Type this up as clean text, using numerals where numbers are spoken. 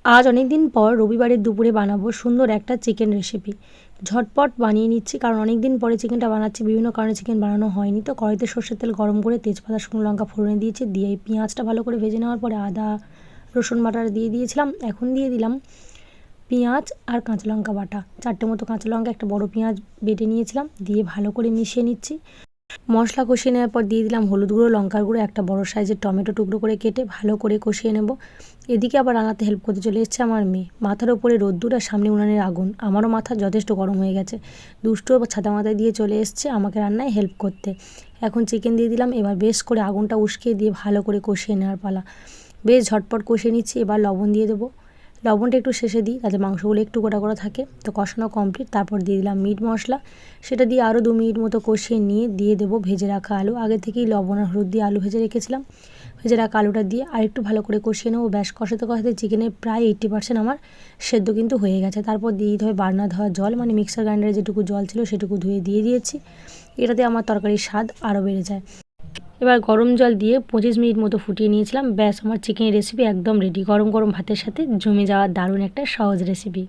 আজ অনেক দিন পর রবিবারের দুপুরে বানাবো সুন্দর একটা চিকেন রেসিপি। ঝটপট বানিয়ে নিচ্ছি, কারণ অনেক দিন পরে চিকেনটা বানাচ্ছি, বিভিন্ন কারণে চিকেন বানানো হয়নি। তো কড়াইতে সর্ষের তেল গরম করে তেজপাতা শুকনো লঙ্কা ফোড়নে দিয়েছি, দিয়ে পেঁয়াজটা ভালো করে ভেজে নেওয়ার পরে আদা রসুন বাটা দিয়ে দিয়েছিলাম। এখন দিয়ে দিলাম পেঁয়াজ আর কাঁচা লঙ্কা বাটা, 4টে মতো কাঁচা লঙ্কা, একটা বড় পেঁয়াজ বেটে নিয়েছিলাম, দিয়ে ভালো করে মিশিয়ে নিচ্ছি। মশলা কষিয়ে নেওয়ার পর দিয়ে দিলাম হলুদ গুঁড়ো, লঙ্কার গুঁড়ো, একটা বড় সাইজের টমেটো টুকরো করে কেটে ভালো করে কষিয়ে নেব। এদিকে আবার রান্নাতে হেল্প করতে চলে এসেছে আমার মেয়ে। মাথার ওপরে রোদ্দুর আর সামনে উনানের আগুন, আমারও মাথা যথেষ্ট গরম হয়ে গেছে। দুষ্টু ছাতা মাথায় দিয়ে চলে এসছে আমাকে রান্নায় হেল্প করতে। এখন চিকেন দিয়ে দিলাম, এবার বেশ করে আগুনটা উস্কিয়ে দিয়ে ভালো করে কষিয়ে নেওয়ার পালা। বেশ ঝটপট কষিয়ে নিচ্ছি। এবার লবণ দিয়ে দেবো, লবণটা একটু শেষে দিই যাতে মাংসগুলো একটু গোটা গোটা থাকে। তো কষানো কমপ্লিট, তারপর দিয়ে দিলাম মিট মশলা, সেটা দিয়ে আরও 2 মিনিট মতো কষিয়ে নিয়ে দিয়ে দেবো ভেজে রাখা আলু। আগে থেকেই লবণ আর হলুদ দিয়ে আলু ভেজে রেখেছিলাম। ভেজে রাখা আলুটা দিয়ে আরেকটু ভালো করে কষিয়ে নেবো। ব্যাস কষাতে কষাতে চিকেনের প্রায় 80% আমার সেদ্ধ কিন্তু হয়ে গেছে। তারপর দিয়ে দিতে হবে বাটনা ধোয়া জল, মানে মিক্সার গ্রাইন্ডারে যেটুকু জল ছিল সেটুকু ধুয়ে দিয়ে দিয়েছি। এটাতে আমার তরকারির স্বাদ আরও বেড়ে যায়। এবার গরম জল দিয়ে 25 মিনিট মতো ফুটিয়ে নিয়েছিলাম। ব্যাস আমার চিকেনের রেসিপি একদম রেডি। গরম গরম ভাতের সাথে জমে যাওয়ার দারুণ একটা সহজ রেসিপি।